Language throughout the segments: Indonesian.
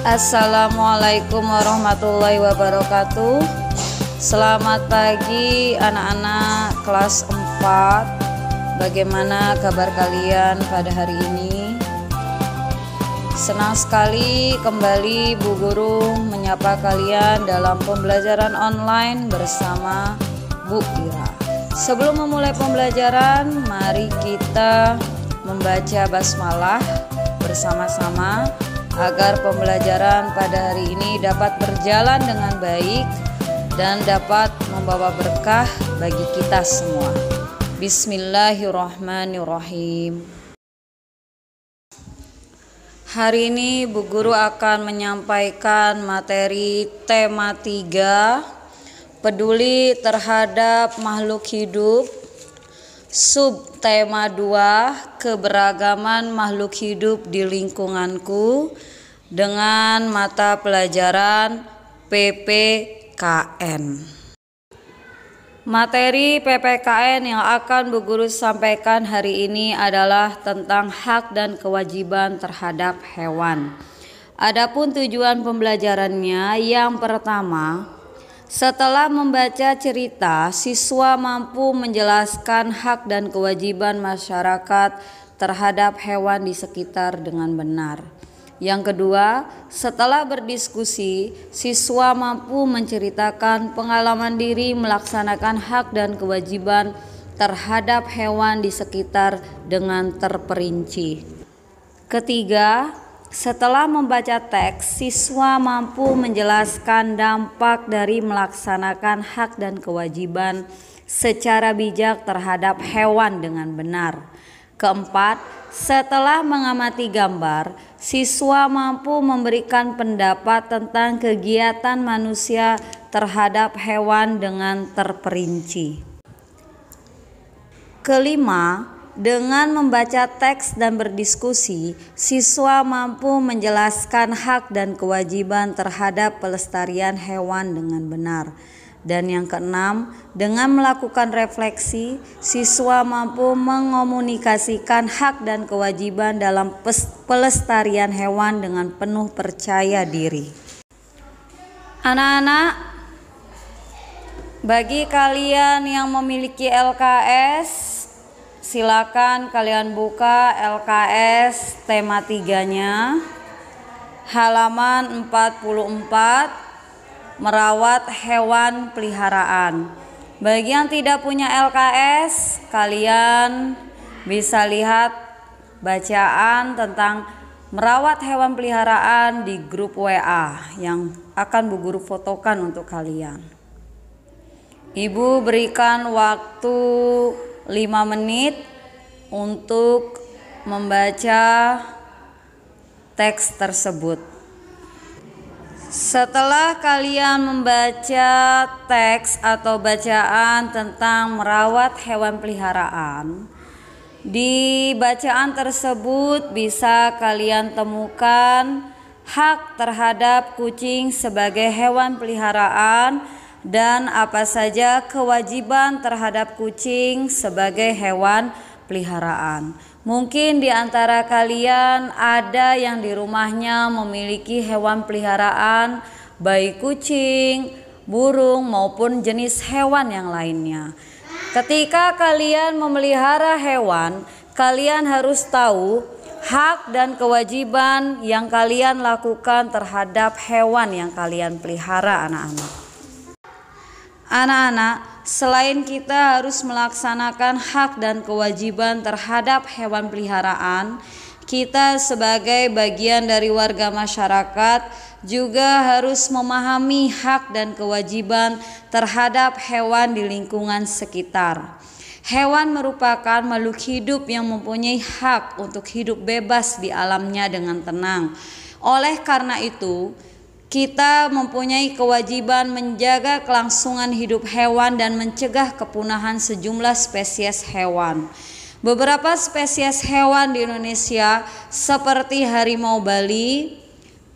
Assalamualaikum warahmatullahi wabarakatuh. Selamat pagi anak-anak kelas 4. Bagaimana kabar kalian pada hari ini? Senang sekali kembali Bu Guru menyapa kalian dalam pembelajaran online bersama Bu Ira. Sebelum memulai pembelajaran, mari kita membaca basmalah bersama-sama agar pembelajaran pada hari ini dapat berjalan dengan baik dan dapat membawa berkah bagi kita semua. Bismillahirrahmanirrahim. Hari ini Bu Guru akan menyampaikan materi tema 3, peduli terhadap makhluk hidup. Subtema 2, keberagaman makhluk hidup di lingkunganku, dengan mata pelajaran PPKN. Materi PPKN yang akan Bu Guru sampaikan hari ini adalah tentang hak dan kewajiban terhadap hewan. Adapun tujuan pembelajarannya, yang pertama, setelah membaca cerita, siswa mampu menjelaskan hak dan kewajiban masyarakat terhadap hewan di sekitar dengan benar. Yang kedua, setelah berdiskusi, siswa mampu menceritakan pengalaman diri melaksanakan hak dan kewajiban terhadap hewan di sekitar dengan terperinci. Ketiga, setelah membaca teks, siswa mampu menjelaskan dampak dari melaksanakan hak dan kewajiban secara bijak terhadap hewan dengan benar. Keempat, setelah mengamati gambar, siswa mampu memberikan pendapat tentang kegiatan manusia terhadap hewan dengan terperinci. Kelima, dengan membaca teks dan berdiskusi, siswa mampu menjelaskan hak dan kewajiban terhadap pelestarian hewan dengan benar. Dan yang keenam, dengan melakukan refleksi, siswa mampu mengomunikasikan hak dan kewajiban dalam pelestarian hewan dengan penuh percaya diri. Anak-anak, bagi kalian yang memiliki LKS, silakan kalian buka LKS tema 3-nya, halaman 44, merawat hewan peliharaan. Bagi yang tidak punya LKS, kalian bisa lihat bacaan tentang merawat hewan peliharaan di grup WA yang akan Bu Guru fotokan untuk kalian. Ibu berikan waktu 5 menit untuk membaca teks tersebut. Setelah kalian membaca teks atau bacaan tentang merawat hewan peliharaan, di bacaan tersebut bisa kalian temukan hak terhadap kucing sebagai hewan peliharaan dan apa saja kewajiban terhadap kucing sebagai hewan peliharaan. Mungkin di antara kalian ada yang di rumahnya memiliki hewan peliharaan, baik kucing, burung maupun jenis hewan yang lainnya. Ketika kalian memelihara hewan, kalian harus tahu hak dan kewajiban yang kalian lakukan terhadap hewan yang kalian pelihara, anak-anak. Anak-anak, selain kita harus melaksanakan hak dan kewajiban terhadap hewan peliharaan, kita sebagai bagian dari warga masyarakat juga harus memahami hak dan kewajiban terhadap hewan di lingkungan sekitar. Hewan merupakan makhluk hidup yang mempunyai hak untuk hidup bebas di alamnya dengan tenang. Oleh karena itu, kita mempunyai kewajiban menjaga kelangsungan hidup hewan dan mencegah kepunahan sejumlah spesies hewan. Beberapa spesies hewan di Indonesia seperti harimau Bali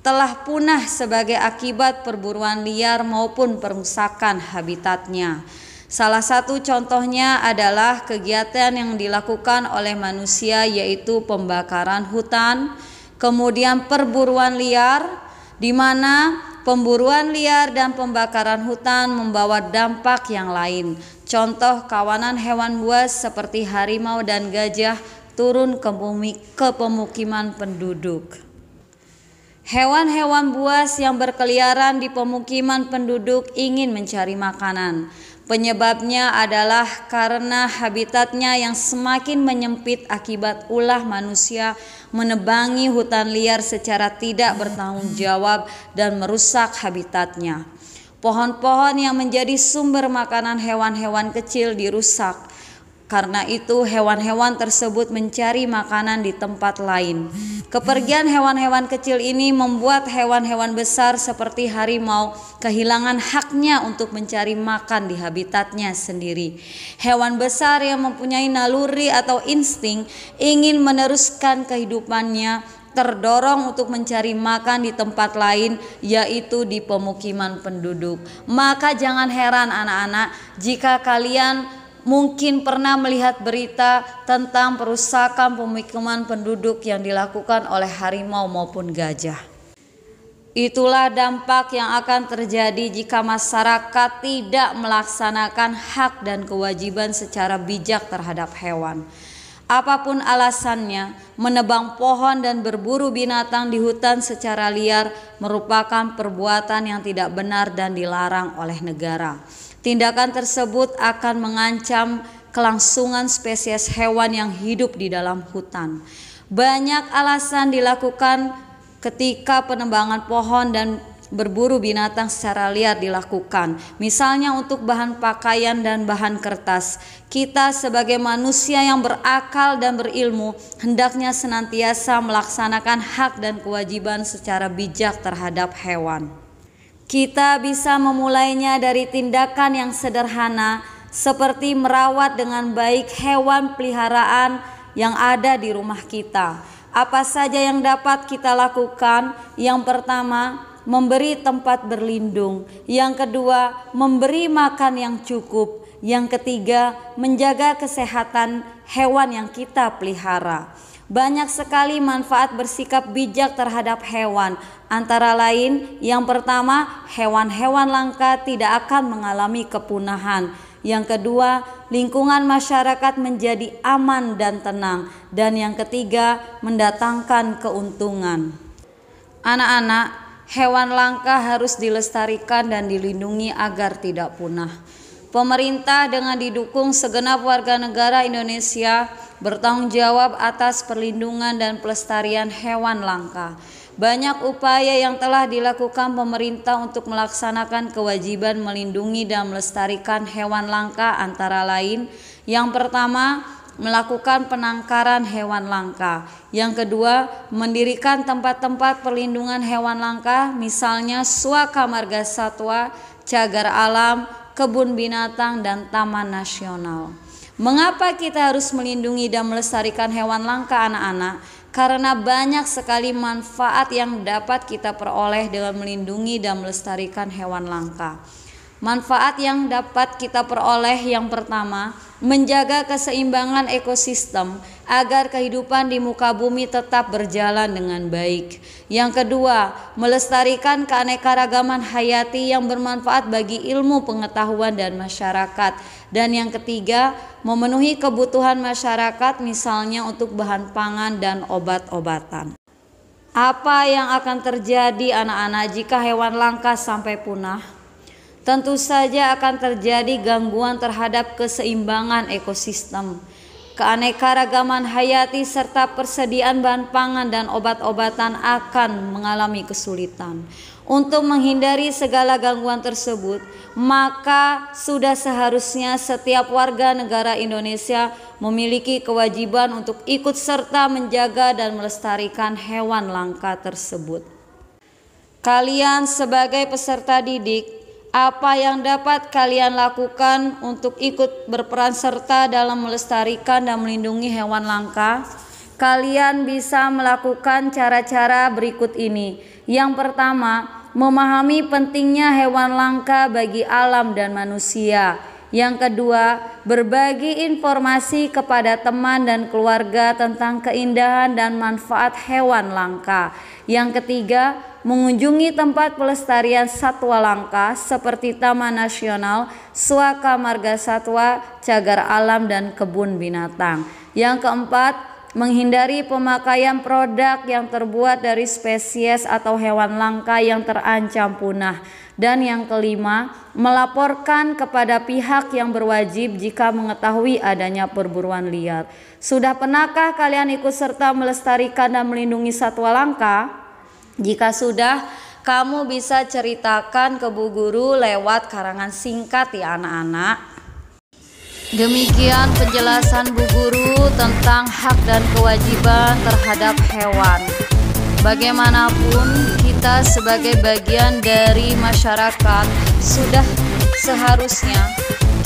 telah punah sebagai akibat perburuan liar maupun perusakan habitatnya. Salah satu contohnya adalah kegiatan yang dilakukan oleh manusia, yaitu pembakaran hutan, kemudian perburuan liar, di mana pemburuan liar dan pembakaran hutan membawa dampak yang lain. Contoh, kawanan hewan buas seperti harimau dan gajah turun ke pemukiman penduduk. Hewan-hewan buas yang berkeliaran di pemukiman penduduk ingin mencari makanan. Penyebabnya adalah karena habitatnya yang semakin menyempit akibat ulah manusia menebangi hutan liar secara tidak bertanggung jawab dan merusak habitatnya. Pohon-pohon yang menjadi sumber makanan hewan-hewan kecil dirusak. Karena itu hewan-hewan tersebut mencari makanan di tempat lain. Kepergian hewan-hewan kecil ini membuat hewan-hewan besar seperti harimau kehilangan haknya untuk mencari makan di habitatnya sendiri. Hewan besar yang mempunyai naluri atau insting ingin meneruskan kehidupannya terdorong untuk mencari makan di tempat lain, yaitu di pemukiman penduduk. Maka jangan heran anak-anak jika kalian mungkin pernah melihat berita tentang perusakan pemukiman penduduk yang dilakukan oleh harimau maupun gajah. Itulah dampak yang akan terjadi jika masyarakat tidak melaksanakan hak dan kewajiban secara bijak terhadap hewan. Apapun alasannya, menebang pohon dan berburu binatang di hutan secara liar merupakan perbuatan yang tidak benar dan dilarang oleh negara. Tindakan tersebut akan mengancam kelangsungan spesies hewan yang hidup di dalam hutan. Banyak alasan dilakukan ketika penebangan pohon dan berburu binatang secara liar dilakukan. Misalnya untuk bahan pakaian dan bahan kertas. Kita sebagai manusia yang berakal dan berilmu hendaknya senantiasa melaksanakan hak dan kewajiban secara bijak terhadap hewan. Kita bisa memulainya dari tindakan yang sederhana seperti merawat dengan baik hewan peliharaan yang ada di rumah kita. Apa saja yang dapat kita lakukan? Yang pertama, memberi tempat berlindung. Yang kedua, memberi makan yang cukup. Yang ketiga, menjaga kesehatan hewan yang kita pelihara. Banyak sekali manfaat bersikap bijak terhadap hewan. Antara lain, yang pertama, hewan-hewan langka tidak akan mengalami kepunahan. Yang kedua, lingkungan masyarakat menjadi aman dan tenang. Dan yang ketiga, mendatangkan keuntungan. Anak-anak, hewan langka harus dilestarikan dan dilindungi agar tidak punah. Pemerintah dengan didukung segenap warga negara Indonesia bertanggung jawab atas perlindungan dan pelestarian hewan langka. Banyak upaya yang telah dilakukan pemerintah untuk melaksanakan kewajiban melindungi dan melestarikan hewan langka, antara lain, yang pertama, melakukan penangkaran hewan langka. Yang kedua, mendirikan tempat-tempat perlindungan hewan langka, misalnya Suaka Marga Satwa, Cagar Alam, kebun binatang, dan taman nasional. Mengapa kita harus melindungi dan melestarikan hewan langka, anak-anak? Karena banyak sekali manfaat yang dapat kita peroleh dengan melindungi dan melestarikan hewan langka. Manfaat yang dapat kita peroleh yang pertama, menjaga keseimbangan ekosistem agar kehidupan di muka bumi tetap berjalan dengan baik. Yang kedua, melestarikan keanekaragaman hayati yang bermanfaat bagi ilmu pengetahuan dan masyarakat. Dan yang ketiga, memenuhi kebutuhan masyarakat, misalnya untuk bahan pangan dan obat-obatan. Apa yang akan terjadi anak-anak jika hewan langka sampai punah? Tentu saja akan terjadi gangguan terhadap keseimbangan ekosistem, keanekaragaman hayati, serta persediaan bahan pangan dan obat-obatan akan mengalami kesulitan. Untuk menghindari segala gangguan tersebut, maka sudah seharusnya setiap warga negara Indonesia memiliki kewajiban untuk ikut serta menjaga dan melestarikan hewan langka tersebut. Kalian sebagai peserta didik, apa yang dapat kalian lakukan untuk ikut berperan serta dalam melestarikan dan melindungi hewan langka? Kalian bisa melakukan cara-cara berikut ini. Yang pertama, memahami pentingnya hewan langka bagi alam dan manusia. Yang kedua, berbagi informasi kepada teman dan keluarga tentang keindahan dan manfaat hewan langka. Yang ketiga, mengunjungi tempat pelestarian satwa langka seperti Taman Nasional, Suaka Marga Satwa, Cagar Alam, dan kebun binatang. Yang keempat, menghindari pemakaian produk yang terbuat dari spesies atau hewan langka yang terancam punah. Dan yang kelima, melaporkan kepada pihak yang berwajib jika mengetahui adanya perburuan liar. Sudah pernahkah kalian ikut serta melestarikan dan melindungi satwa langka? Jika sudah, kamu bisa ceritakan ke Bu Guru lewat karangan singkat ya anak-anak. Demikian penjelasan Bu Guru tentang hak dan kewajiban terhadap hewan. Bagaimanapun kita sebagai bagian dari masyarakat sudah seharusnya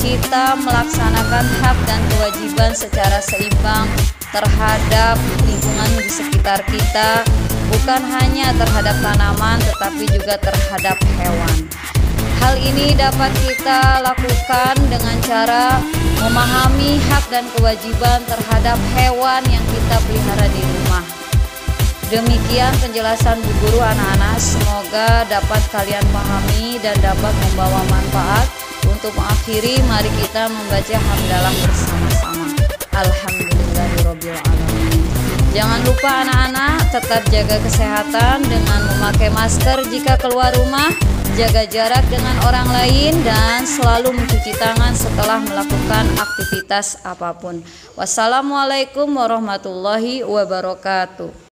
kita melaksanakan hak dan kewajiban secara seimbang terhadap lingkungan di sekitar kita, bukan hanya terhadap tanaman tetapi juga terhadap hewan. Hal ini dapat kita lakukan dengan cara memahami hak dan kewajiban terhadap hewan yang kita pelihara di rumah. Demikian penjelasan Bu Guru anak-anak, semoga dapat kalian pahami dan dapat membawa manfaat. Untuk mengakhiri, mari kita membaca hamdalah bersama-sama. Alhamdulillahirabbil alamin. Jangan lupa anak-anak tetap jaga kesehatan dengan memakai masker jika keluar rumah, jaga jarak dengan orang lain, dan selalu mencuci tangan setelah melakukan aktivitas apapun. Wassalamualaikum warahmatullahi wabarakatuh.